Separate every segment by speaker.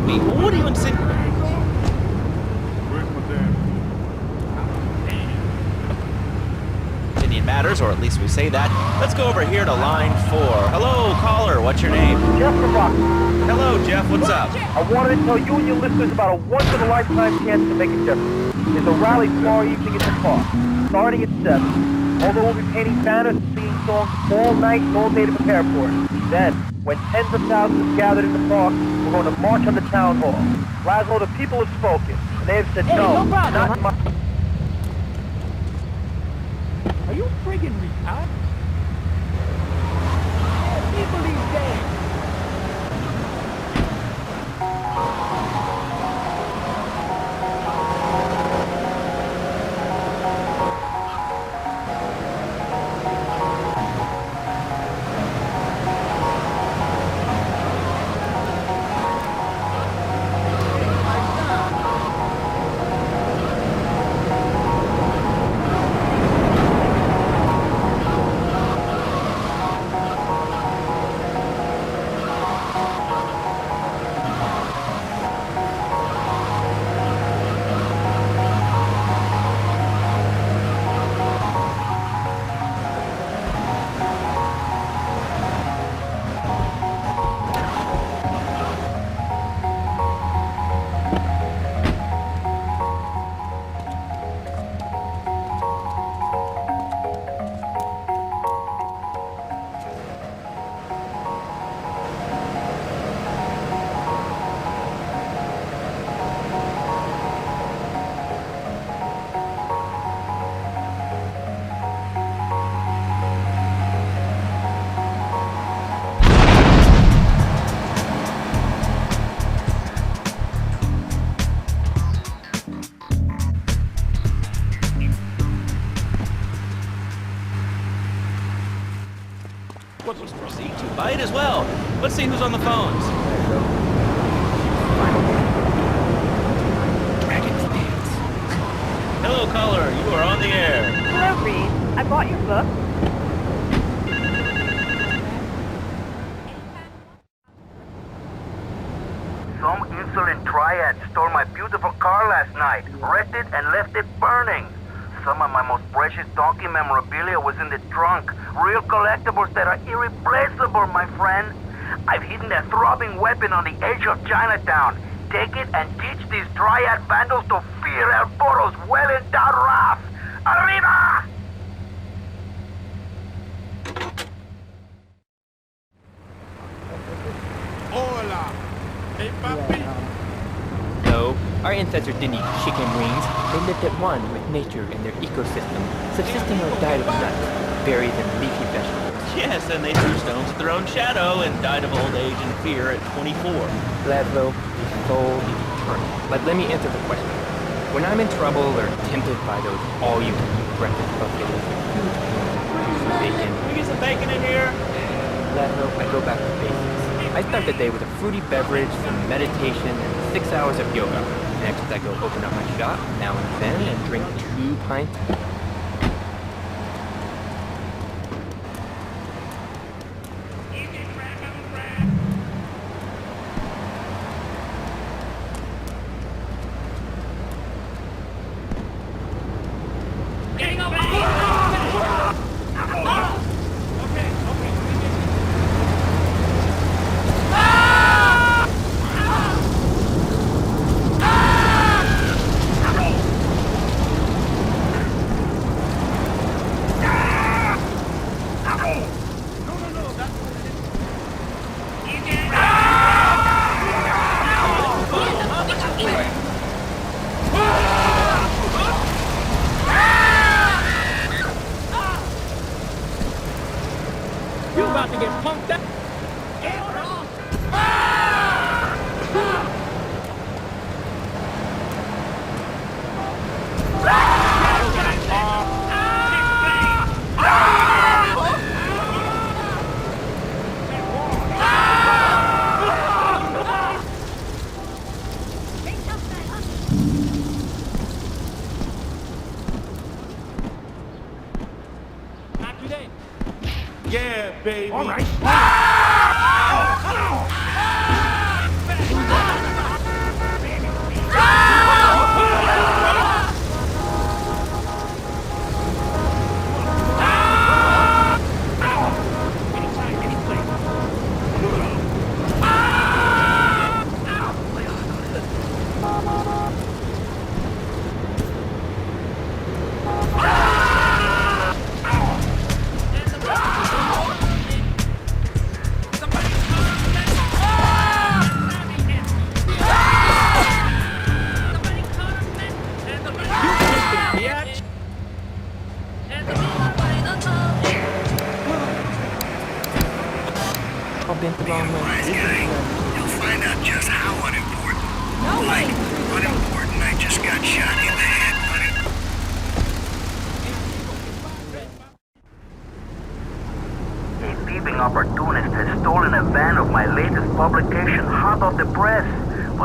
Speaker 1: me. What do you insist? Opinion matters, or at least we say that. Let's go over here to line 4. Hello, caller. What's your name?
Speaker 2: Jeff from Rock.
Speaker 1: Hello, Jeff. What's up?
Speaker 2: I wanted to tell you and your listeners about a once-in-a-lifetime chance to make a difference. There's a rally tomorrow evening at the park, starting at 7. Although we'll be painting banners and singing songs all night and all day to prepare for it. Then, when tens of thousands gathered in the park, we're going to march on the town hall. Laszlo, the people have spoken, and they have said no not my...
Speaker 3: Are you friggin' retarded? People these days.
Speaker 1: Let's proceed to bite as well. Let's see who's on the phones.
Speaker 4: Dragon's Dance.
Speaker 1: Hello, caller. You are on the air.
Speaker 5: Hello, Reed. I bought your book.
Speaker 2: Some insolent triad stole my beautiful car last night, wrecked it and left it burning. Some of my most precious donkey memorabilia was in the trunk. Real collectibles that are irreplaceable, my friend. I've hidden a throbbing weapon on the edge of Chinatown. Take it and teach these triad vandals to fear El Poro's well-endowed wrath. Arriba!
Speaker 3: Hola. Hey, papi.
Speaker 4: No, our ancestors didn't eat chicken wings. They lived at one with nature and their ecosystem, subsisting on a diet of nuts, berries, and leafy vegetables.
Speaker 1: Yes, and they threw stones at their own shadow and died of old age and fear at 24.
Speaker 4: Laszlo, your soul is eternal. But let me answer the question. When I'm in trouble or tempted by those all-you-can-eat breakfast buffets with huge juice and bacon,
Speaker 1: Can we get some bacon in here?
Speaker 4: Laszlo, I go back to basics. I start the day with a fruity beverage, some meditation, and 6 hours of yoga. Next, I go open up my shop now and then and drink 2 pints.
Speaker 3: You about to get punked out? Not today. Yeah, baby. All right.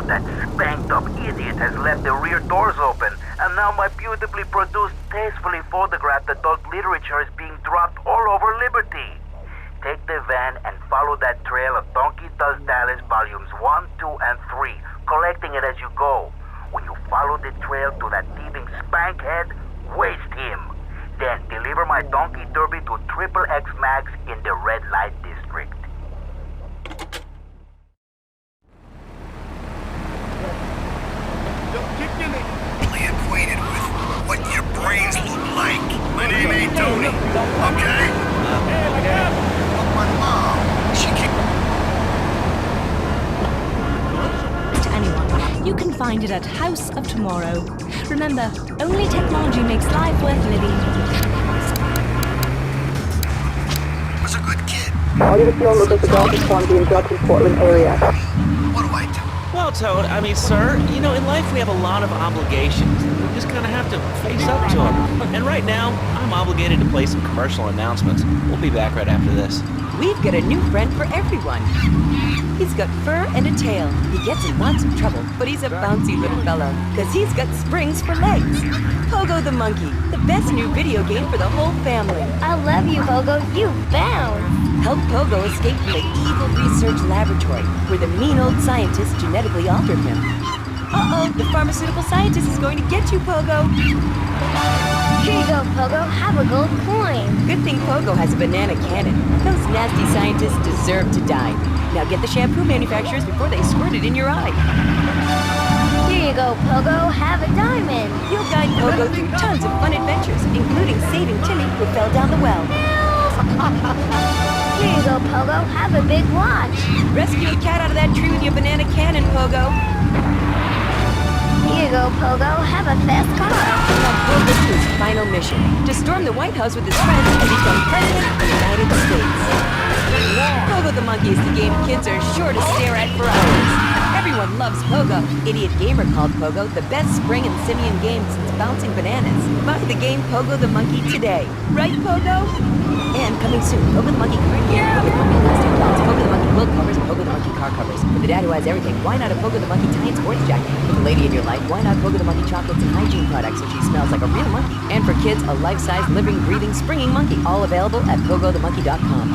Speaker 2: but that spanked-up idiot has left the rear doors open, and now my beautifully produced, tastefully photographed adult literature is being dropped all over Liberty. Take the van and follow that trail of Donkey Does Dallas Volumes 1, 2, and 3, collecting it as you go. When you follow the trail to that thieving spankhead, waste him. Then deliver my Donkey Derby to Triple X Max in the Red Light District.
Speaker 6: Fully acquainted with what your brains look like. My name ain't Tony, okay? But my mom, she kicked...
Speaker 7: To anyone, you can find it at House of Tomorrow. Remember, only technology makes life worth living.
Speaker 6: Was a good kid.
Speaker 5: All your film look at the Dolphin Farm being drugged in Portland area.
Speaker 6: What do I do?
Speaker 1: Well, Toad, I mean, sir, you know, in life we have a lot of obligations. We just kind of have to face up to them. And right now, I'm obligated to play some commercial announcements. We'll be back right after this.
Speaker 8: We've got a new friend for everyone. He's got fur and a tail. He gets in lots of trouble, but he's a bouncy little fellow, because he's got springs for legs. Pogo the Monkey, the best new video game for the whole family.
Speaker 9: I love you, Pogo. You bounce.
Speaker 8: Help Pogo escape from the evil research laboratory, where the mean old scientist genetically altered him. Uh-oh, the pharmaceutical scientist is going to get you, Pogo.
Speaker 9: Here you go, Pogo. Have a gold coin.
Speaker 8: Good thing Pogo has a banana cannon. Those nasty scientists deserve to die. Now get the shampoo manufacturers before they squirt it in your eye.
Speaker 9: Here you go, Pogo. Have a diamond.
Speaker 8: You'll guide Pogo through tons of fun adventures, including saving Timmy, who fell down the well.
Speaker 9: Here you go, Pogo. Have a big watch.
Speaker 8: Rescue a cat out of that tree with your banana cannon, Pogo.
Speaker 9: Here you go, Pogo. Have a fast car.
Speaker 8: Now Pogo to his final mission, to storm the White House with his friends and become President of the United States. Pogo the Monkey is the game kids are sure to stare at for hours. Everyone loves Pogo. Idiot Gamer called Pogo the best spring and simian game since bouncing bananas. Buy the game Pogo the Monkey today. Right, Pogo? And coming soon, Pogo the Monkey card game, Pogo the Monkey plastic dolls, Pogo the Monkey quilt covers, and Pogo the Monkey car covers. For the dad who has everything, why not a Pogo the Monkey tie-in sports jacket? For the lady in your life, why not Pogo the Monkey chocolates and hygiene products so she smells like a real monkey? And for kids, a life-size, living, breathing, springing monkey. All available at pogothemonkey.com.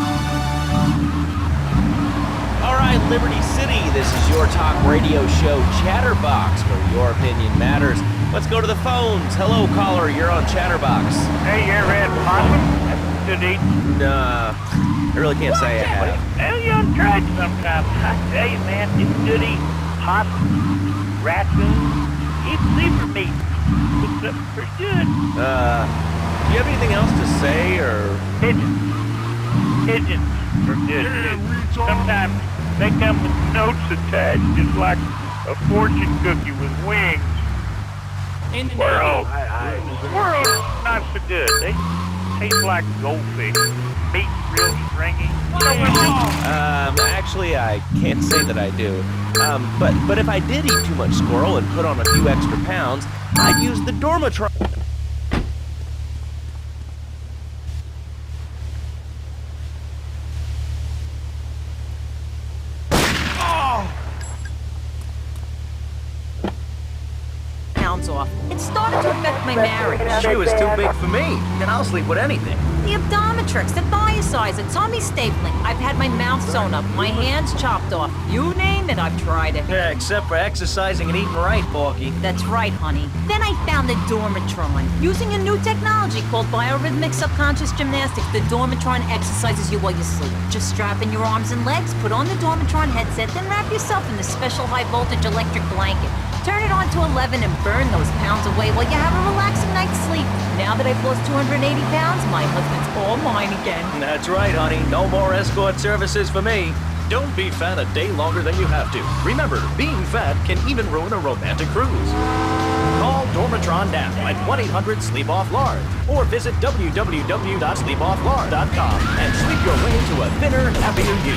Speaker 1: All right, Liberty City, this is your talk radio show Chatterbox, where your opinion matters. Let's go to the phones. Hello, caller, you're on Chatterbox.
Speaker 2: Hey, you ever had possum? That's good eating.
Speaker 1: Nah, I really can't say I have.
Speaker 2: Well, you ought to try it sometime. I tell you, man, it's good eating. Possum, raccoon, even zebra meat. Looks up pretty good.
Speaker 1: Do you have anything else to say, or?
Speaker 2: Pigeons. Pigeons are good, too. Sometimes they come with notes attached, just like a fortune cookie with wings. Squirrels. Squirrels not so good. They taste like goldfish. Meat's real stringy.
Speaker 1: Actually, I can't say that I do. But if I did eat too much squirrel and put on a few extra pounds, I'd use the Dormatron.
Speaker 10: Off. It started to affect my marriage.
Speaker 11: She was too big for me, and I'll sleep with anything.
Speaker 10: The abdometrix, the thiacides, the tummy stapling. I've had my mouth sewn up, my hands chopped off. You name it, I've tried it.
Speaker 11: Yeah, except for exercising and eating right, Porky.
Speaker 10: That's right, honey. Then I found the Dormatron. Using a new technology called biorhythmic subconscious gymnastics, the Dormatron exercises you while you sleep. Just strap in your arms and legs, put on the Dormatron headset, then wrap yourself in the special high-voltage electric blanket. Turn it on to 11 and burn those pounds away while you have a relaxing night's sleep. Now that I've lost 280 pounds, my husband's all mine again.
Speaker 11: That's right, honey. No more escort services for me. Don't be fat a day longer than you have to. Remember, being fat can even ruin a romantic cruise. Call Dormatron now at 1-800-SLEEP-OFF-LARD or visit www.sleepofflard.com and sleep your way to a thinner, happier you.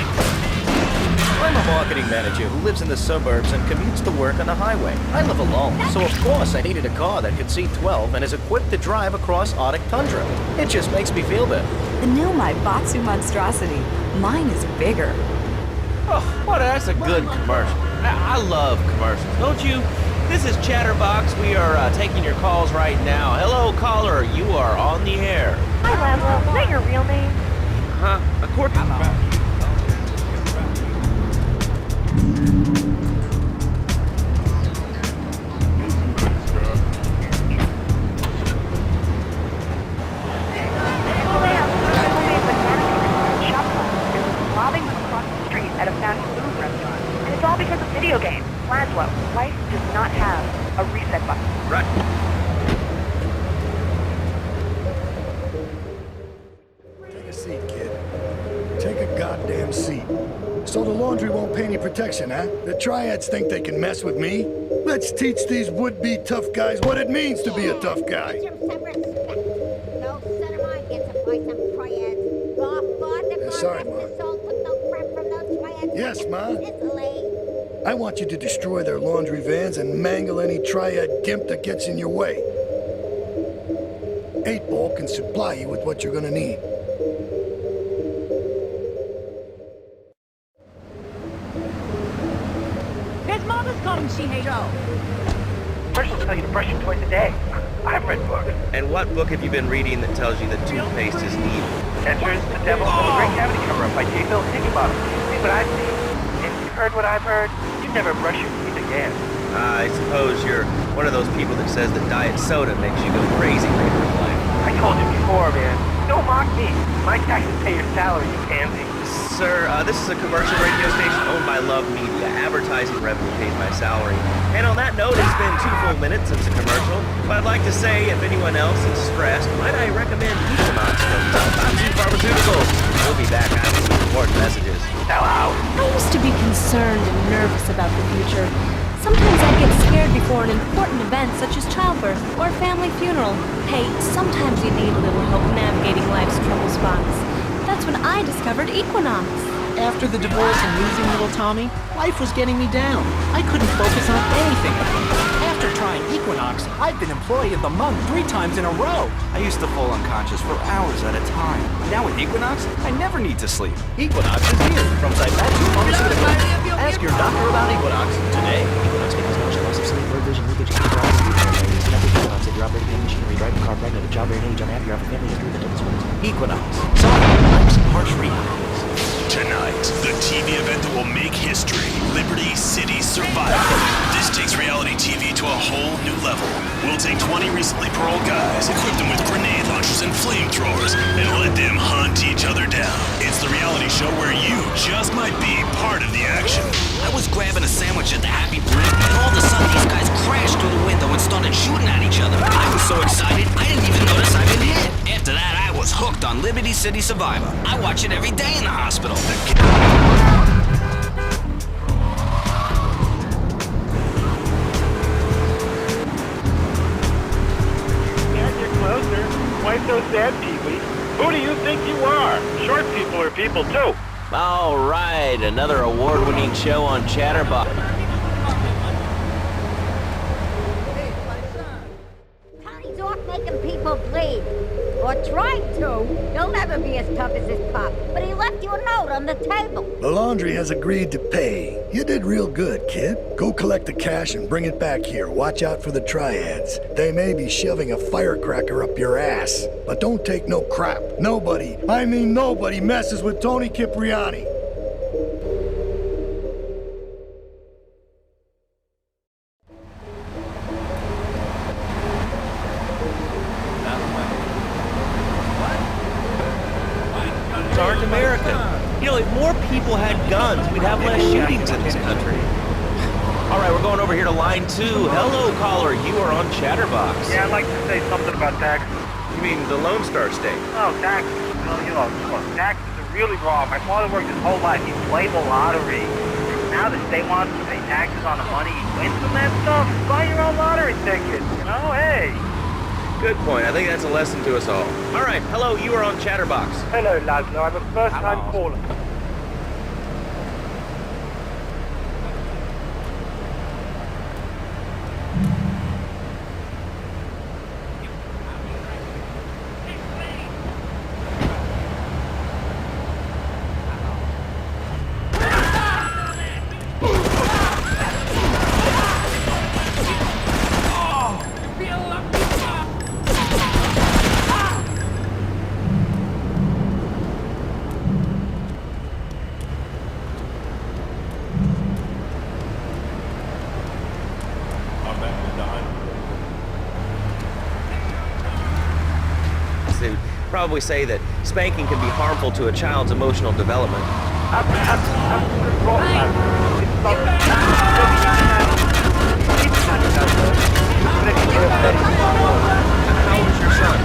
Speaker 11: I'm a marketing manager who lives in the suburbs and commutes to work on the highway. I live alone, so of course I needed a car that could seat 12 and is equipped to drive across Arctic tundra. It just makes me feel better.
Speaker 8: The new Maibatsu monstrosity. Mine is bigger.
Speaker 1: Oh, what? That's a good commercial. I love commercials, don't you? This is Chatterbox. We are taking your calls right now. Hello, caller. You are on the air.
Speaker 9: Hi, Laszlo. Is that your real name?
Speaker 1: Huh? According
Speaker 5: robbing them across the street at a fast food restaurant. And it's all because of video games. Laszlo, life does not have a reset button.
Speaker 1: Right.
Speaker 6: Take a seat, kid. Take a goddamn seat. So the laundry won't pay any protection, huh? The triads think they can mess with me? Let's teach these would-be tough guys what it means to be a tough guy. Sorry, Ma. Yes, Ma. I want you to destroy their laundry vans and mangle any triad gimp that gets in your way. 8-Ball can supply you with what you're gonna need.
Speaker 10: His mother's coming, she hates.
Speaker 2: Commercials tell you to brush your toys a day. I've read books.
Speaker 1: And what book have you been reading that tells you that toothpaste is evil?
Speaker 2: Enters The Devil from the Great Cavity Cover-Up by J. Bill Higginbottom. See what I've seen? If you've heard what I've heard, you'd never brush your teeth again.
Speaker 1: I suppose you're one of those people that says that diet soda makes you go crazy later in life.
Speaker 2: I told you before, man. Don't mock me. My taxes pay your salary, you pansy.
Speaker 1: Sir, this is a commercial radio station owned by Love Media. Advertising revenue pays my salary. And on that note, it's been 2 full minutes since the commercial. But I'd like to say, if anyone else is stressed, might I recommend Equinox from Synopsis Pharmaceuticals. We'll be back after some important messages.
Speaker 2: Hello.
Speaker 7: I used to be concerned and nervous about the future. Sometimes I get scared before an important event such as childbirth or a family funeral. Hey, sometimes you need a little help navigating life's trouble spots. That's when I discovered Equinox.
Speaker 12: After the divorce and losing little Tommy, life was getting me down. I couldn't focus on anything. After trying Equinox, I've been Employee of the Month 3 times in a row.
Speaker 13: I used to fall unconscious for hours at a time. Now with Equinox, I never need to sleep.
Speaker 11: Equinox is here from Synopsis Pharmaceuticals. Ask your doctor about Equinox today.
Speaker 1: Equinox can cause nausea, loss of sleep, blurred vision, leakage, if you're operating any machinery, driving a car, pregnant, a childbearing age, unhappy, you have a family history that doesn't swim.
Speaker 11: Equinox. Soft likes harsh realities.
Speaker 14: Tonight, the TV event that will make history, Liberty City Survival. This takes reality TV to a whole new level. We'll take 20 recently paroled guys, equip them with grenade launchers and flamethrowers, and let them hunt each other down. It's the reality show where you just might be part of the action.
Speaker 15: I was grabbing a sandwich at the Happy Blimp, and all of a sudden these guys crashed through the window and started shooting at each other. I was so excited, I didn't even notice I'd been hit. After that, I was hooked on Liberty City Survivor. I watch it every day in the hospital.
Speaker 2: Can't get closer. Why so sad, Pee-wee? Who do you think you are? Short people are people, too.
Speaker 1: All right, another award-winning show on Chatterbox.
Speaker 9: Tony's off making people bleed. Or tried to. He'll never be as tough as his pop. But he left you a note on the table.
Speaker 6: The laundry has agreed to pay. You did real good, kid. Go collect the cash and bring it back here. Watch out for the triads. They may be shoving a firecracker up your ass. But don't take no crap. Nobody, I mean nobody, messes with Tony Cipriani.
Speaker 1: Aren't American. You know, if more people had guns, we'd have less shootings in this country. All right, we're going over here to line 2. Hello, caller. You are on Chatterbox.
Speaker 2: Yeah, I'd like to say something about taxes.
Speaker 1: You mean the Lone Star State?
Speaker 2: Oh, taxes. Well, you know, look, taxes are really wrong. My father worked his whole life. He played the lottery. Now the state wants to pay taxes on the money he wins from that stuff. Buy your own lottery ticket. You know, hey.
Speaker 1: Good point. I think that's a lesson to us all. All right, hello. You are on Chatterbox.
Speaker 2: Hello, Laszlo. I'm a first-time caller.
Speaker 1: Probably say that spanking can be harmful to a child's emotional development. How old is your son?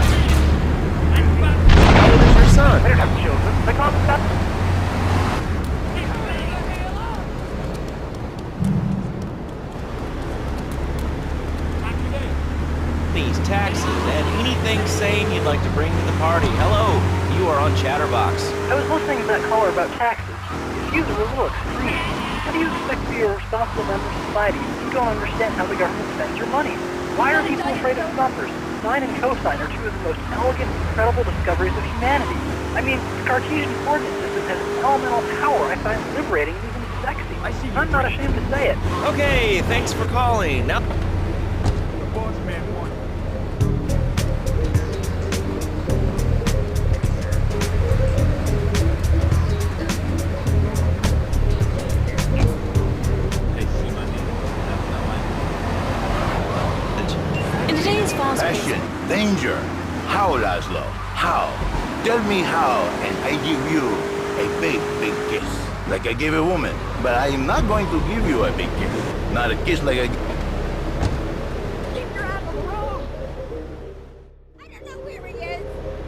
Speaker 1: How old is your son?
Speaker 2: They don't have children. They call them
Speaker 1: These taxes and anything sane you'd like to bring to the party. Hello, you are on Chatterbox.
Speaker 16: I was listening to that caller about taxes. His views are a little extreme. How do you expect to be a responsible member of society if you don't understand how the government spends your money? Why are people afraid of numbers? Sine and cosine are two of the most elegant, incredible discoveries of humanity. I mean, the Cartesian coordinate system has an elemental power I find liberating and even sexy. I'm not ashamed to say it.
Speaker 1: Okay, thanks for calling. Now.
Speaker 17: Passion, danger. How, Laszlo? How? Tell me how, and I give you a big, big kiss. Like I gave a woman. But I am not going to give you a big kiss. Not a kiss like I...
Speaker 9: Keep your eye on the road. I don't know where he is.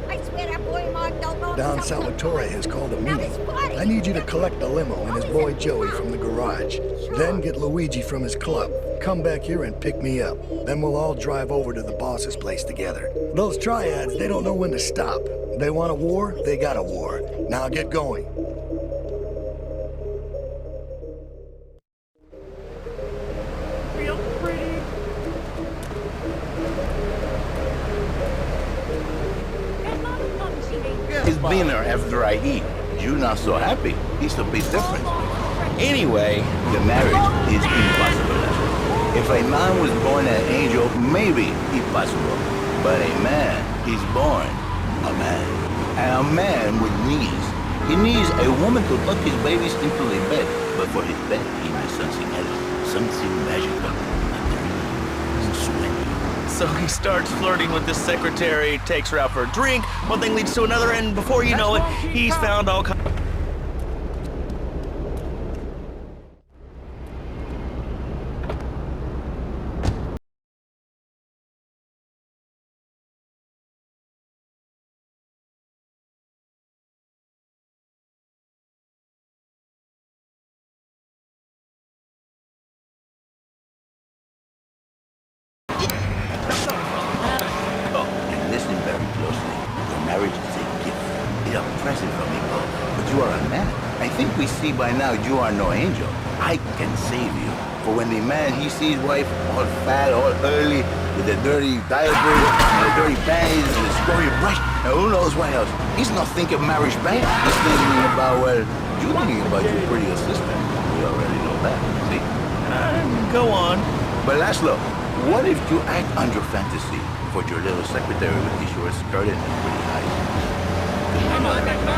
Speaker 9: I swear that boy Mark don't know.
Speaker 6: Don Salvatore has called a meeting. I need you to collect the limo and his boy Joey from the garage. Then get Luigi from his club. Come back here and pick me up. Then we'll all drive over to the boss's place together. Those triads, they don't know when to stop. They want a war, they got a war. Now get going.
Speaker 16: Real pretty.
Speaker 17: It's dinner after I eat. You not so happy. It's a bit different. Anyway, the marriage is impossible. If a man was born an angel, maybe it's possible. But a man is born a man. And a man with knees. He needs a woman to tuck his babies into the bed. But for his bed, he needs something else. Something magical.
Speaker 1: So he starts flirting with this secretary, takes her out for a drink, one thing leads to another, and before you know it, he's found all kinds.
Speaker 17: Listen very closely. Your marriage is a gift. It's a present from me, both. But you are a man. I think we see by now you are no angel. I can save you. For when the man, he sees wife all fat, all early, with the dirty diaper, and the dirty panties, and the scurry brush, and who knows what else. He's not thinking marriage bad. He's thinking about, well, you're thinking about your pretty assistant. We already know that, see?
Speaker 1: Go on.
Speaker 17: But Laszlo, what if you act on your fantasy for your little secretary with the short skirt and pretty eyes?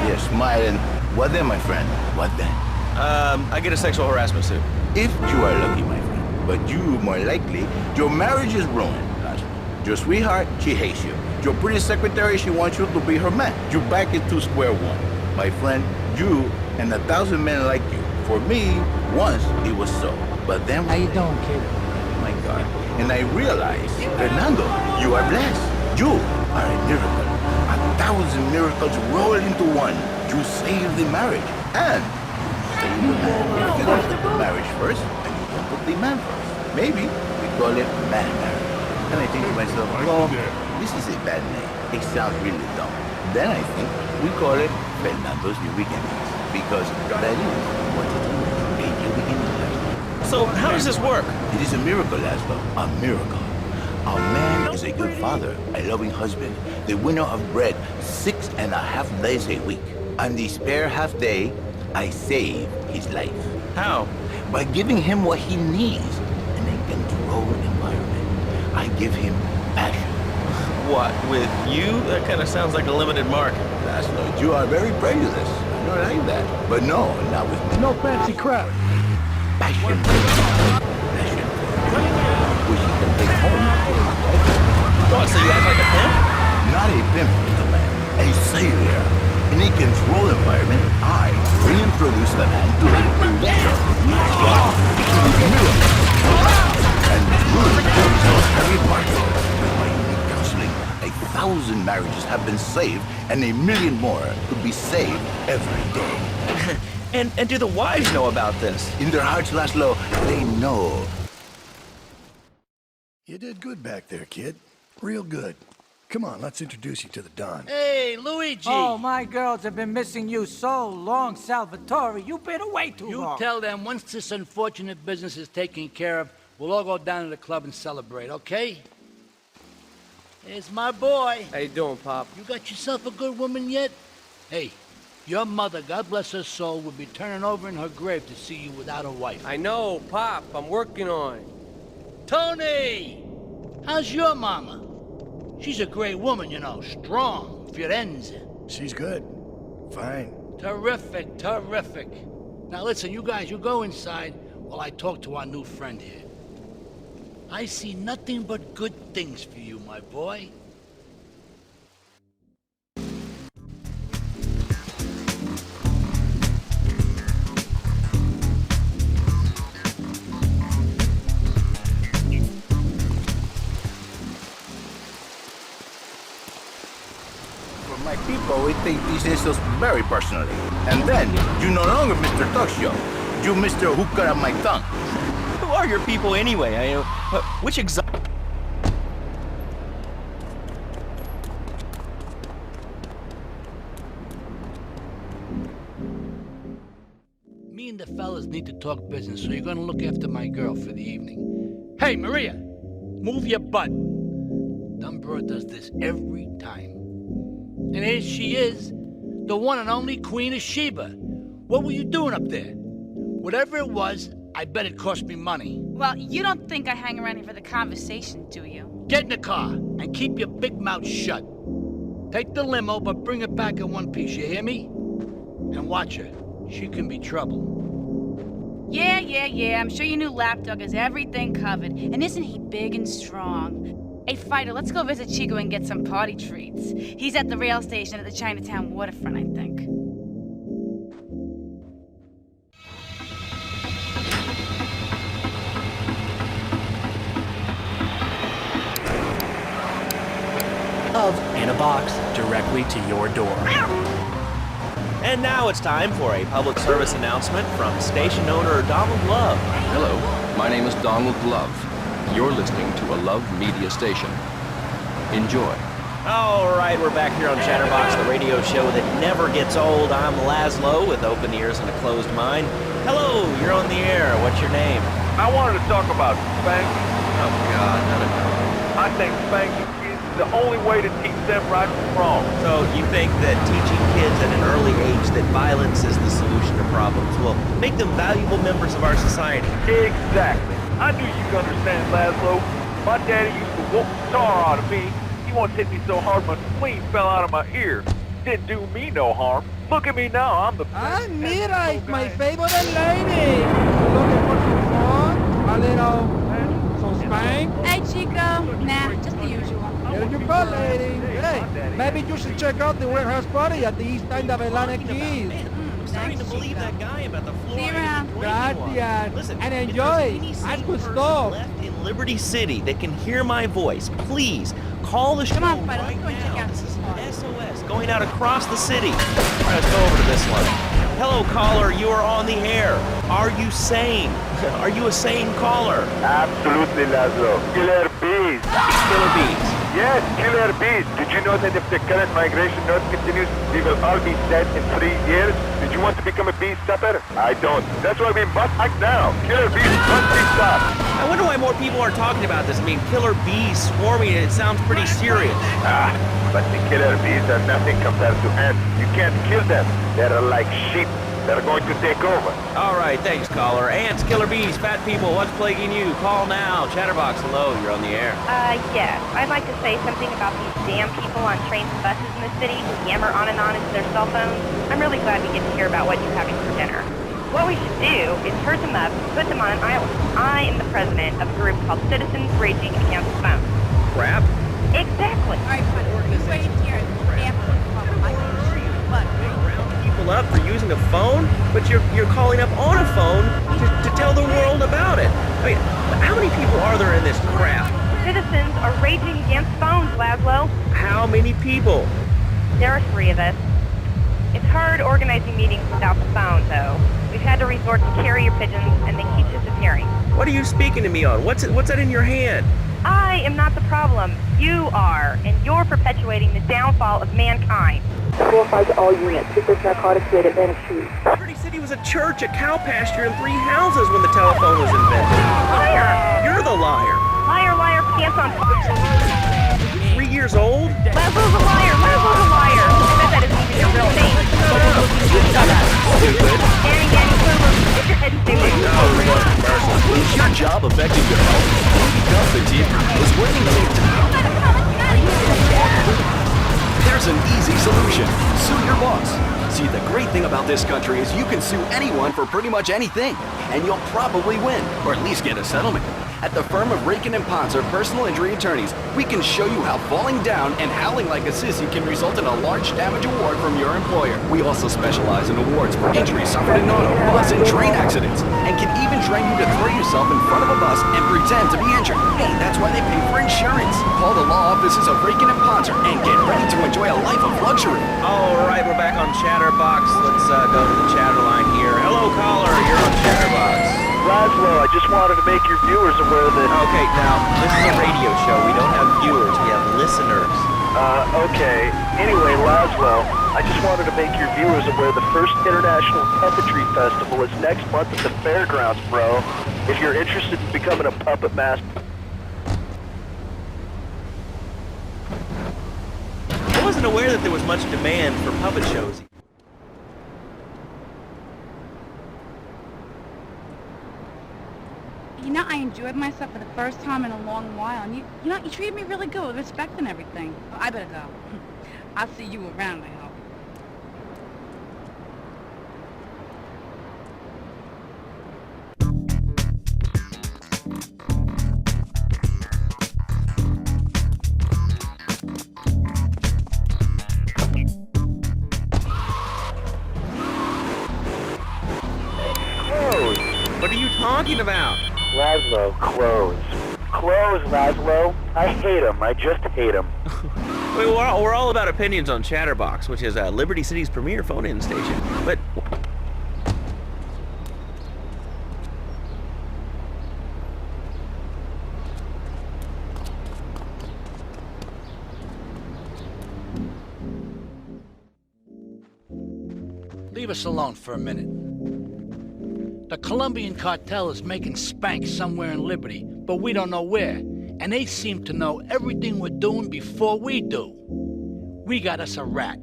Speaker 17: You're smiling. What then, my friend? What then?
Speaker 1: I get a sexual harassment suit.
Speaker 17: If you are lucky, my friend. But you, more likely, your marriage is ruined, Laszlo. Your sweetheart, she hates you. Your pretty secretary, she wants you to be her man. You're back into square one. My friend, you and 1,000 men like you. For me, once it was so. But then...
Speaker 12: How you doing, kid?
Speaker 17: My God. And I realized, Fernando, you are blessed. You are a miracle. 1,000 miracles roll into one. You saved the marriage. And save the man. You don't put the marriage first, and you don't put the man first. Maybe we call it man marriage. And I think to myself, well, this is a bad name. It sounds really dumb. Then I think we call it Fernando's New Beginnings. Because that is what it is. A new beginning.
Speaker 1: So how does this work?
Speaker 17: It is a miracle, Laszlo. A miracle. A man is a good father, a loving husband, the winner of bread 6.5 days a week. On the spare half day, I save his life.
Speaker 1: How?
Speaker 17: By giving him what he needs in a controlled environment. I give him passion.
Speaker 1: What, with you? That kind of sounds like a limited market.
Speaker 17: Laszlo, you are very prejudiced. I don't like that. But no, not with me.
Speaker 12: No fancy crap.
Speaker 17: Passion. Passion. Which he can take home.
Speaker 1: What, so you act like a pimp?
Speaker 17: Not a pimp, little man. A 1,000 marriages have been saved, and 1 million more could be saved every day.
Speaker 1: And do the wives know about this?
Speaker 17: In their hearts, Laszlo, they know.
Speaker 6: You did good back there, kid. Real good. Come on, let's introduce you to the Don.
Speaker 18: Hey, Luigi!
Speaker 19: Oh, my girls have been missing you so long, Salvatore. You've been away too long.
Speaker 18: You tell them once this unfortunate business is taken care of, we'll all go down to the club and celebrate, okay? Here's my boy.
Speaker 20: How you doing, Pop?
Speaker 18: You got yourself a good woman yet? Hey, your mother, God bless her soul, would be turning over in her grave to see you without a wife.
Speaker 20: I know, Pop. I'm working on it.
Speaker 18: Tony! How's your mama? She's a great woman, you know, strong, Firenze.
Speaker 6: She's good. Fine.
Speaker 18: Terrific, terrific. Now listen, you guys, you go inside while I talk to our new friend here. I see nothing but good things for you, my boy.
Speaker 17: My people, we take these insults very personally. And then, you no longer Mr. Tuxio. You Mr. Who cut out my tongue.
Speaker 1: Who are your people anyway? Which
Speaker 18: Me and the fellas need to talk business, so you're gonna look after my girl for the evening. Hey, Maria, move your butt. Dumb broad does this every time. And here she is, the one and only Queen of Sheba. What were you doing up there? Whatever it was, I bet it cost me money.
Speaker 21: Well, you don't think I hang around here for the conversation, do you?
Speaker 18: Get in the car and keep your big mouth shut. Take the limo, but bring it back in one piece, you hear me? And watch her. She can be trouble.
Speaker 21: Yeah. I'm sure your new lapdog has everything covered. And isn't he big and strong? Hey, Fido, let's go visit Chico and get some party treats. He's at the rail station at the Chinatown waterfront, I think.
Speaker 22: Love in a box directly to your door.
Speaker 1: And now it's time for a public service announcement from station owner Donald Love.
Speaker 23: Hello, my name is Donald Love. You're listening to a Love Media station. Enjoy.
Speaker 1: All right, we're back here on Chatterbox, the radio show that never gets old. I'm Laszlo with open ears and a closed mind. Hello, you're on the air. What's your name?
Speaker 24: I wanted to talk about spanking.
Speaker 1: Oh, God, not enough.
Speaker 24: I think spanking kids is the only way to teach them right from wrong.
Speaker 1: So you think that teaching kids at an early age that violence is the solution to problems will make them valuable members of our society?
Speaker 24: Exactly. I knew you'd understand, Laszlo. My daddy used to whoop the tar out of me. He once hit me so hard my spleen fell out of my ear. Didn't do me no harm. Look at me now, I'm the
Speaker 19: Mira, it's my favorite lady. Looking for some fun? A little, some spank?
Speaker 21: Hey, Chico. Nah, just the usual.
Speaker 19: Here you go, lady. Hey, maybe you should check out the warehouse party at the East End of Atlantic Keys.
Speaker 1: I'm starting to believe that guy about the floor.
Speaker 21: See you around.
Speaker 19: Gracias.
Speaker 1: Listen,
Speaker 19: And
Speaker 1: if
Speaker 19: enjoy.
Speaker 1: there's any
Speaker 19: Haz
Speaker 1: sane
Speaker 19: gusto.
Speaker 1: person left in Liberty City that can hear my voice, please call the show
Speaker 21: Come on, Fido,
Speaker 1: right
Speaker 21: let's go and check
Speaker 1: now.
Speaker 21: out
Speaker 1: This
Speaker 21: this
Speaker 1: is
Speaker 21: bar.
Speaker 1: an SOS going out across the city. All right, let's go over to this one. Hello, caller. You are on the air. Are you sane? Are you a sane caller?
Speaker 24: Absolutely, Laszlo. Killer bees.
Speaker 1: Killer bees.
Speaker 24: Yes, killer bees. Did you know that if the current migration north continues, we will all be dead in 3 years? Did you want to become a bee stopper? I don't. That's why we must act now. Killer bees must be stopped.
Speaker 1: I wonder why more people are talking about this. I mean, killer bees swarming, it sounds pretty serious.
Speaker 24: But the killer bees are nothing compared to ants. You can't kill them. They're like sheep. They're going to take over.
Speaker 1: All right, thanks, caller. Ants, killer bees, fat people, what's plaguing you? Call now. Chatterbox, hello, you're on the air.
Speaker 5: Yes. I'd like to say something about these damn people on trains and buses in the city who yammer on and on into their cell phones. I'm really glad we get to hear about what you're having for dinner. What we should do is herd them up and put them on an island. I am the president of a group called Citizens Raging Against Phones.
Speaker 1: Crap?
Speaker 5: Exactly.
Speaker 21: All right, fine. Wait here.
Speaker 1: People up for using a phone, but you're calling up on a phone to tell the world about it. I mean, how many people are there in this crap?
Speaker 5: citizens are raging against phones, Laszlo.
Speaker 1: How many people?
Speaker 5: There are 3 of us. It's hard organizing meetings without the phone, though. We've had to resort to carrier pigeons, and they keep disappearing.
Speaker 1: What are you speaking to me on? What's that in your hand?
Speaker 5: I am not the problem. You are, and you're perpetuating the downfall of mankind.
Speaker 16: 4-5 to all units. Super narcotics rate at Venice Street.
Speaker 1: Liberty City was a church, a cow pasture, and 3 houses when the telephone was invented.
Speaker 5: Liar!
Speaker 1: You're the liar.
Speaker 5: Liar, liar, pants on fire.
Speaker 1: 3 years old?
Speaker 5: Laszlo's a liar! Laszlo's a liar! I bet that isn't even your real name.
Speaker 11: Stupid.
Speaker 5: Danny, Cooper, get your head stupid.
Speaker 11: Is your job affecting your health? Because the team is working There's an easy solution. Sue your boss. See, the great thing about this country is you can sue anyone for pretty much anything, and you'll probably win, or at least get a settlement. At the firm of Rakin & Ponser Personal Injury Attorneys, we can show you how falling down and howling like a sissy can result in a large damage award from your employer. We also specialize in awards for injuries suffered in auto, bus, and train accidents, and can even train you to throw yourself in front of a bus and pretend to be injured. Hey, that's why they pay for insurance. Call the law offices of Rakin & Ponser and get ready to enjoy a life of luxury.
Speaker 1: All right, we're back on Chatterbox. Let's go to the chatter line here. Hello, caller. You're on Chatterbox.
Speaker 24: Laszlo, I just wanted to make your viewers aware that...
Speaker 1: Okay, now, this is a radio show. We don't have viewers. We have listeners.
Speaker 24: Okay. Anyway, Laszlo, I just wanted to make your viewers aware the first International Puppetry Festival is next month at the fairgrounds, bro. If you're interested in becoming a puppet master...
Speaker 1: I wasn't aware that there was much demand for puppet shows.
Speaker 21: You know, I enjoyed myself for the first time in a long while, and you treated me really good with respect and everything. Oh, I better go. I'll see you around, I hope.
Speaker 1: What are you talking about?
Speaker 24: Laszlo, clothes. Clothes, Laszlo. I hate them. I just hate them.
Speaker 1: Wait, we're all about opinions on Chatterbox, which is Liberty City's premier phone-in station. But...
Speaker 18: Leave us alone for a minute. The Colombian cartel is making spank somewhere in Liberty, but we don't know where. And they seem to know everything we're doing before we do. We got us a rat.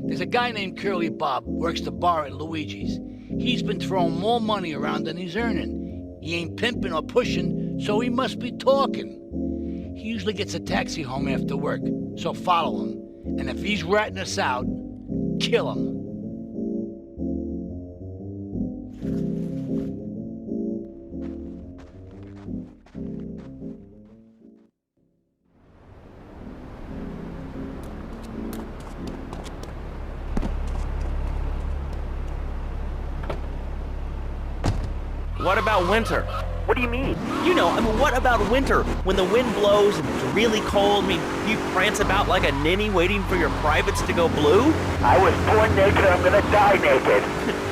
Speaker 18: There's a guy named Curly Bob, works the bar at Luigi's. He's been throwing more money around than he's earning. He ain't pimping or pushing, so he must be talking. He usually gets a taxi home after work, so follow him. And if he's ratting us out, kill him.
Speaker 1: What about winter?
Speaker 24: What do you mean?
Speaker 1: You know, I mean, what about winter? When the wind blows and it's really cold, I mean, you prance about like a ninny waiting for your privates to go blue?
Speaker 24: I was born naked, I'm gonna die naked.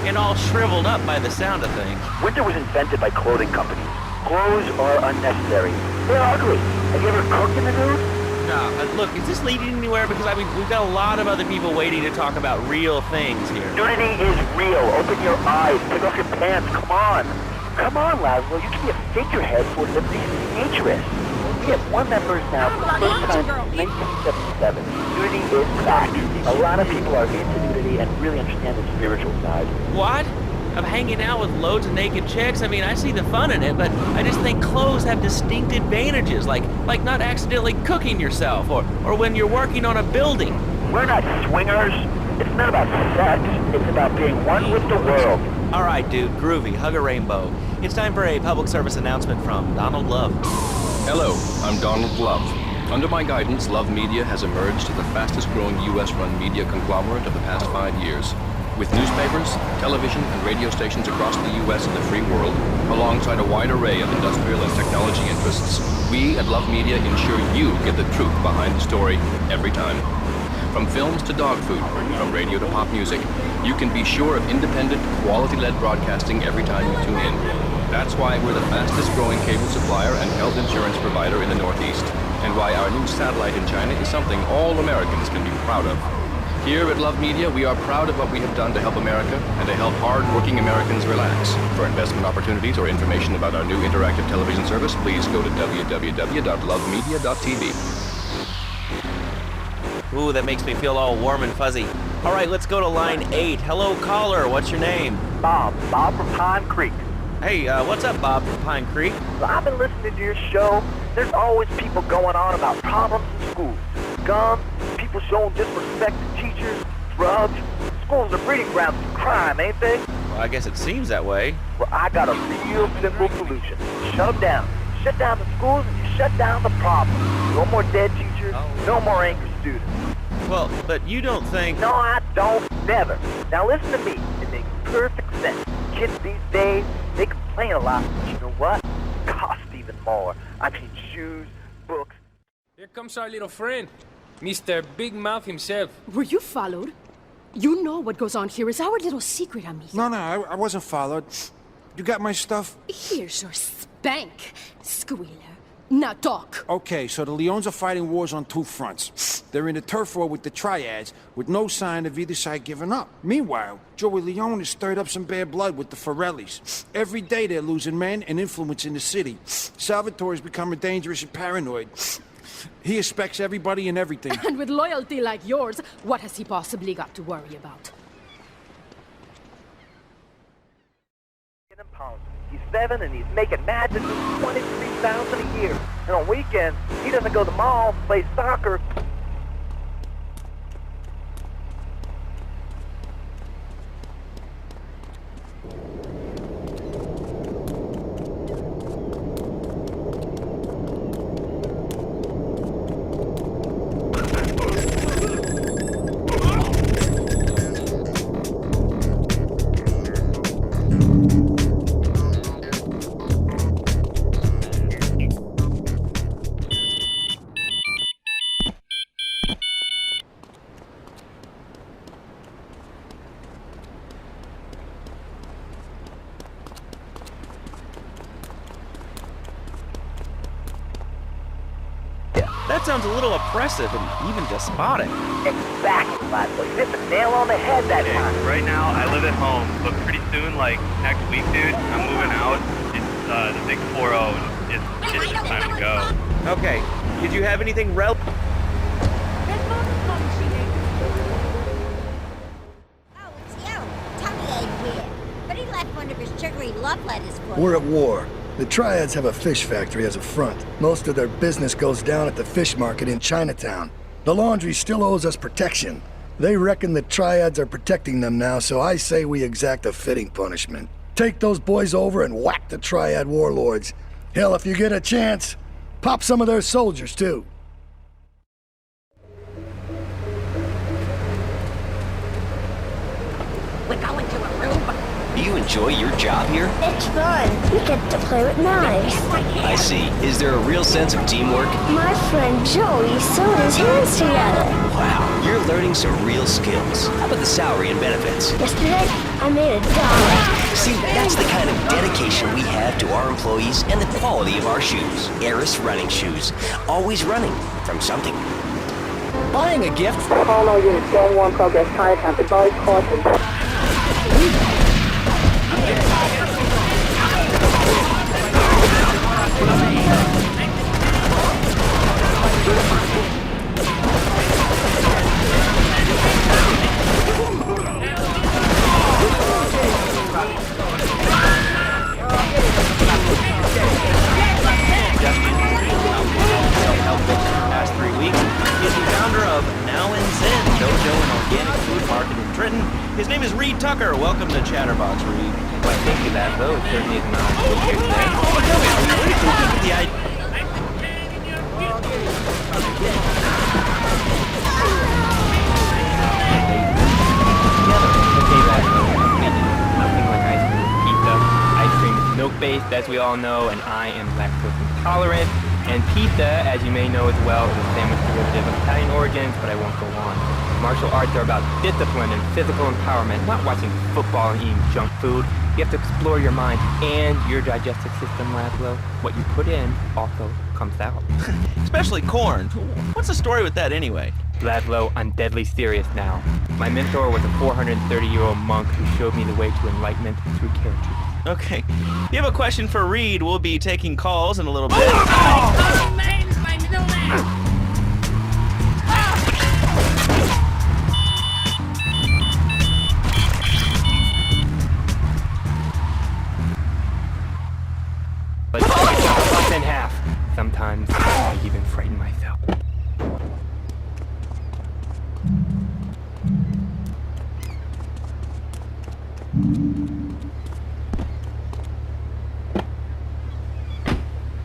Speaker 1: And all shriveled up by the sound of things.
Speaker 24: Winter was invented by clothing companies. Clothes are unnecessary. They're ugly. Have you ever cooked in the nude?
Speaker 1: No, look, is this leading anywhere? Because, I mean, we've got a lot of other people waiting to talk about real things here.
Speaker 24: Nudity is real. Open your eyes. Take off your pants. Come on. Come on, Laszlo. You can be a figurehead for Liberty Naturist. We have more members now for the first time since 1977. Nudity is back. A lot of people are into nudity and really understand the spiritual side.
Speaker 1: What? Of hanging out with loads of naked chicks? I mean, I see the fun in it, but I just think clothes have distinct advantages, like not accidentally cooking yourself, or when you're working on a building.
Speaker 24: We're not swingers. It's not about sex. It's about being one with the world.
Speaker 1: All right, dude, groovy, hug a rainbow. It's time for a public service announcement from Donald Love.
Speaker 23: Hello, I'm Donald Love. Under my guidance, Love Media has emerged as the fastest growing U.S.-run media conglomerate of the past 5 years. With newspapers, television, and radio stations across the U.S. and the free world, alongside a wide array of industrial and technology interests, we at Love Media ensure you get the truth behind the story every time. From films to dog food, from radio to pop music, you can be sure of independent, quality-led broadcasting every time you tune in. That's why we're the fastest-growing cable supplier and health insurance provider in the Northeast, and why our new satellite in China is something all Americans can be proud of. Here at Love Media, we are proud of what we have done to help America and to help hard-working Americans relax. For investment opportunities or information about our new interactive television service, please go to www.lovemedia.tv.
Speaker 1: Ooh, that makes me feel all warm and fuzzy. All right, let's go to line 8. Hello, caller. What's your name?
Speaker 16: Bob from Pine Creek.
Speaker 1: Hey, what's up, Bob from Pine Creek?
Speaker 16: So I've been listening to your show. There's always people going on about problems in schools. Guns, people showing disrespect to teachers, drugs. Schools are breeding grounds for crime, ain't they?
Speaker 1: Well, I guess it seems that way.
Speaker 16: Well, I got a real simple solution. Shut them down. Shut down the schools and you shut down the problem. No more dead teachers, no more angry students.
Speaker 1: Well, but you don't think...
Speaker 16: No, I don't. Never. Now listen to me. It makes perfect sense. Kids these days, they complain a lot, but you know what? It costs even more. I mean, shoes, books.
Speaker 20: Here comes our little friend, Mr. Big Mouth himself.
Speaker 3: Were you followed? You know what goes on here is our little secret, amigo.
Speaker 19: No, I wasn't followed. You got my stuff?
Speaker 3: Here's your spank, squealer. Now talk.
Speaker 19: Okay, so the Leons are fighting wars on two fronts. They're in a turf war with the Triads, with no sign of either side giving up. Meanwhile, Joey Leone has stirred up some bad blood with the Forellis. Every day they're losing men and influence in the city. Salvatore's becoming dangerous and paranoid. He expects everybody and everything.
Speaker 3: And with loyalty like yours, what has he possibly got to worry about?
Speaker 16: He's 7 and he's making magic with $23,000 a year. And on weekends, he doesn't go to the mall, play soccer.
Speaker 1: That sounds a little oppressive and even despotic.
Speaker 16: Exactly, lad. Well, you hit the nail on the head that time.
Speaker 4: Right now, I live at home, but pretty soon, like next week, dude, I'm moving out. It's the big 4-0, and it's just time to go.
Speaker 1: Okay, did you have anything
Speaker 9: Oh, it's you. Tommy ain't here. But he left one of his sugary love letters for you.
Speaker 6: We're at war. The Triads have a fish factory as a front. Most of their business goes down at the fish market in Chinatown. The laundry still owes us protection. They reckon the Triads are protecting them now, so I say we exact a fitting punishment. Take those boys over and whack the Triad warlords. Hell, if you get a chance, pop some of their soldiers, too.
Speaker 9: We're going to Aruba.
Speaker 15: Do you enjoy your job here?
Speaker 8: It's fun. We get to play with knives.
Speaker 15: I see. Is there a real sense of teamwork?
Speaker 8: My friend Joey sewed his hands together.
Speaker 15: Wow, you're learning some real skills. How about the salary and benefits?
Speaker 8: Yesterday, I made $1.
Speaker 15: See, that's the kind of dedication we have to our employees and the quality of our shoes. Eris running shoes. Always running from something.
Speaker 22: Buying a gift?
Speaker 10: Call all units, Zone 1 progress, Chinatown, advise caution.
Speaker 1: Past 3 weeks, he's the founder of Now and Zen Dojo and Organic Food Market in Trenton. His name is Reed Tucker. Welcome to Chatterbox, Reed.
Speaker 25: Why, thank you, that though. It certainly is an honor to be here today.
Speaker 1: Well, tell me, Reed, what did you think of the idea?
Speaker 25: Together, as we all know, and I am lactose intolerant. And pizza, as you may know as well, is a sandwich derivative of Italian origins, but I won't go on. Martial arts are about discipline and physical empowerment, not watching football and eating junk food. You have to explore your mind and your digestive system, Laszlo. What you put in also comes out.
Speaker 1: Especially corn. What's the story with that anyway?
Speaker 25: Laszlo, I'm deadly serious now. My mentor was a 430-year-old monk who showed me the way to enlightenment through care treatment.
Speaker 1: Okay. If you have a question for Reed, we'll be taking calls in a little bit.
Speaker 25: Let's cut it in half. Sometimes I even frighten myself.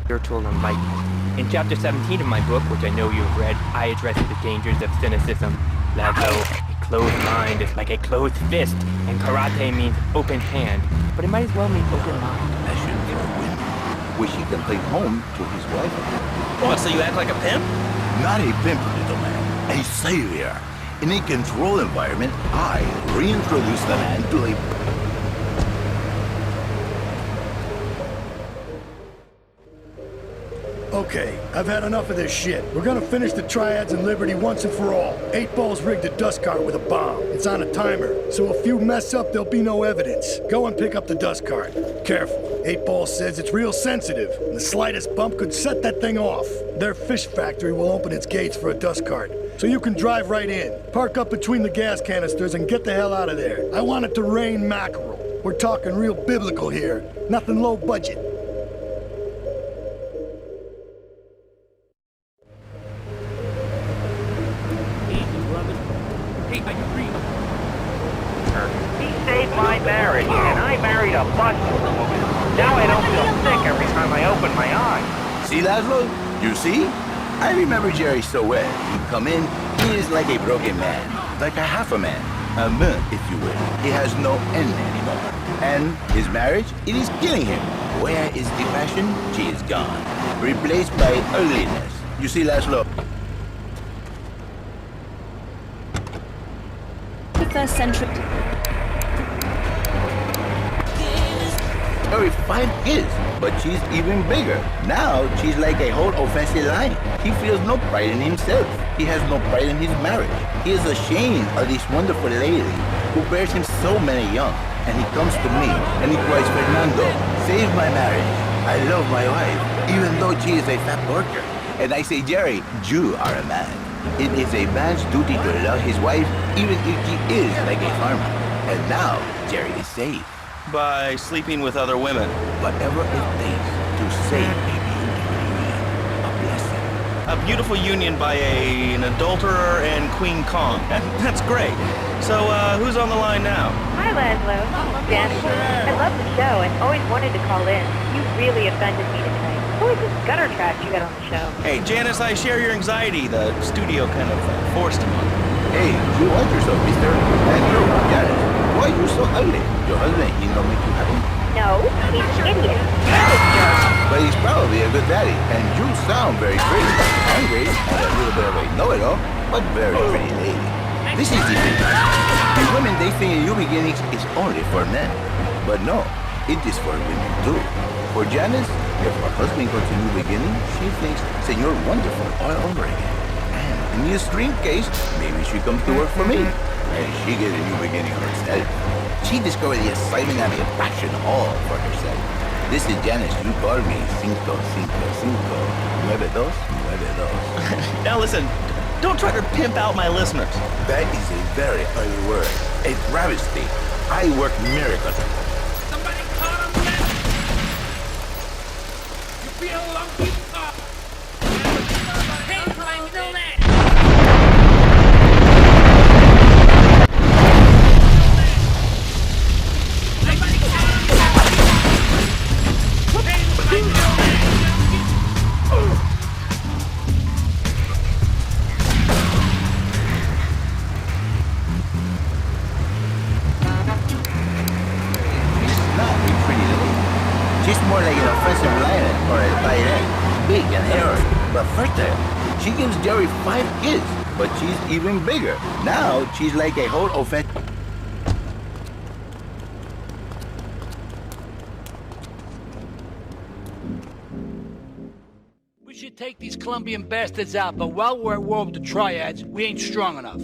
Speaker 25: Spiritual enlightenment. In chapter 17 of my book, which I know you have read, I address the dangers of cynicism. Laszlo, a closed mind is like a closed fist, and karate means open hand, but it might as well mean open mind.
Speaker 17: Passion for a win, which he can take home to his wife.
Speaker 1: What, so you act like a pimp?
Speaker 17: Not a pimp, little man. A savior. In a controlled environment, I reintroduce the man to a...
Speaker 6: Okay, I've had enough of this shit. We're gonna finish the triads and Liberty once and for all. 8 Ball's rigged a dust cart with a bomb. It's on a timer, so if you mess up, there'll be no evidence. Go and pick up the dust cart. Careful. 8 Ball says it's real sensitive, and the slightest bump could set that thing off. Their fish factory will open its gates for a dust cart, so you can drive right in. Park up between the gas canisters and get the hell out of there. I want it to rain mackerel. We're talking real biblical here. Nothing low budget.
Speaker 16: He saved my marriage, and I married a busted woman. Now I don't feel sick every time I open my eyes.
Speaker 17: See, Laszlo? You see? I remember Jerry so well. He'd come in, he is like a broken man, like a half a man, a man, if you will. He has no end anymore. And his marriage, it is killing him. Where is the passion? She is gone, replaced by ugliness. You see, Laszlo?
Speaker 8: First century.
Speaker 17: Very fine kids, but she's even bigger. Now she's like a whole offensive line. He feels no pride in himself. He has no pride in his marriage. He is ashamed of this wonderful lady who bears him so many young. And he comes to me and he cries, Fernando, save my marriage. I love my wife, even though she is a fat worker. And I say, Jerry, you are a man. It is a man's duty to love his wife, even if she is like a farmer. And now, Jerry is safe.
Speaker 1: By sleeping with other women.
Speaker 17: Whatever it takes to save a beautiful union. A blessing.
Speaker 1: A beautiful union by an adulterer and Queen Kong. That's great. So, who's on the line now?
Speaker 5: Hi, Laszlo. Janice. I love the show and always wanted to call in. You really offended me tonight. Who is this gutter trash you got on the show?
Speaker 1: Hey, Janice, I share your anxiety. The studio kind of forced him on me.
Speaker 17: Hey, you watch yourself, mister. And you, Janice, why are you so ugly? Your husband, he don't make you happy?
Speaker 5: No, he's an idiot. You're a jerk.
Speaker 17: But he's probably a good daddy, and you sound very pretty. Angry, and a little bit of a know-it-all, but very pretty lady. This is the thing. The women, they think a new beginnings is only for men. But no, it is for women too. For Janice, if her husband goes to new beginning, she thinks Senor Wonderful all over again. And in the extreme case, maybe she comes to work for me, and she gets a new beginning herself. She discovered the excitement and the passion all for herself. This is Janice, you call me 555 9292.
Speaker 1: Now listen, don't try to pimp out my listeners.
Speaker 17: That is a very ugly word. A travesty. I work miracles.
Speaker 20: Somebody call him back. You feel lucky? Hey, my middle name.
Speaker 17: but fertile. She gives Jerry 5 kids, but she's even bigger. Now she's like a whole offet.
Speaker 18: We should take these Colombian bastards out, but while we're at war with the triads, we ain't strong enough.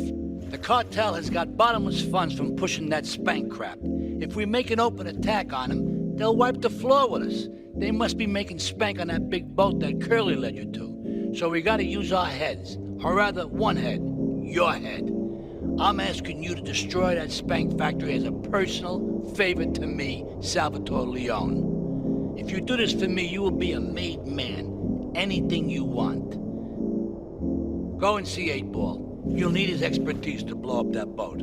Speaker 18: The cartel has got bottomless funds from pushing that spank crap. If we make an open attack on them, they'll wipe the floor with us. They must be making spank on that big boat that Curly led you to. So we gotta use our heads. Or rather, one head. Your head. I'm asking you to destroy that spank factory as a personal favor to me, Salvatore Leone. If you do this for me, you will be a made man. Anything you want. Go and see 8-Ball. You'll need his expertise to blow up that boat.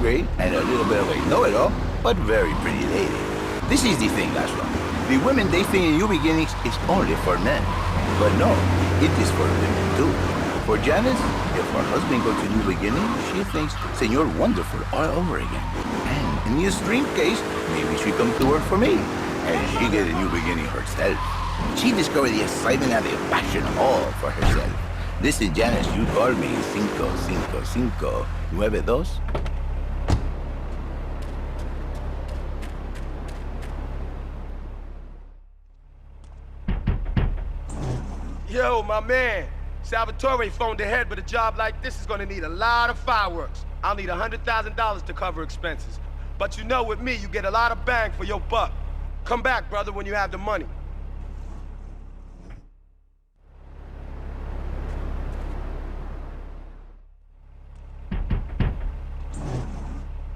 Speaker 17: Great, and a little bit of a know-it-all, but very pretty lady. This is the thing, Laszlo. The women they think in New Beginnings is only for men. But no, it is for women too. For Janice, if her husband goes to New Beginnings, she thinks Senor Wonderful all over again. And in the extreme case, maybe she come to work for me. And she get a new beginning herself. She discovered the excitement and the passion all for herself. Listen, Janice, you call me 55592.
Speaker 2: Yo, my man. Salvatore phoned ahead, but a job like this is gonna need a lot of fireworks. I'll need $100,000 to cover expenses. But you know, with me, you get a lot of bang for your buck. Come back, brother, when you have the money.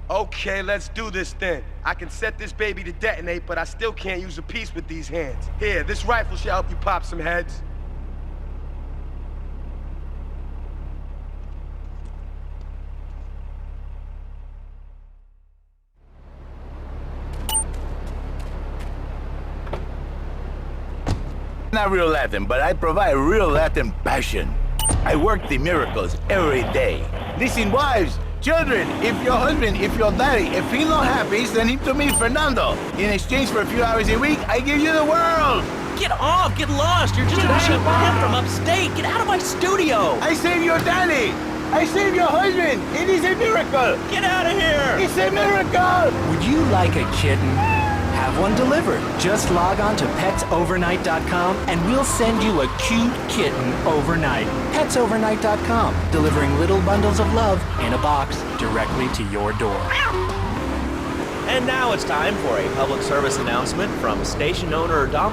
Speaker 2: Okay, let's do this then. I can set this baby to detonate, but I still can't use a piece with these hands. Here, this rifle should help you pop some heads.
Speaker 17: Not real Latin, but I provide real Latin passion. I work the miracles every day. Listen, wives, children, if your husband, if your daddy, if he's not happy, send him to me, Fernando. In exchange for a few hours a week, I give you the world.
Speaker 11: Get off! Get lost! You're just a cheap pimp from upstate! Get out of my studio!
Speaker 17: I saved your daddy! I saved your husband! It is a miracle!
Speaker 11: Get out of here!
Speaker 17: It's a miracle!
Speaker 22: Would you like a kitten? Have one delivered. Just log on to petsovernight.com and we'll send you a cute kitten overnight. Petsovernight.com, delivering little bundles of love in a box directly to your door.
Speaker 1: And now it's time for a public service announcement from station owner Donald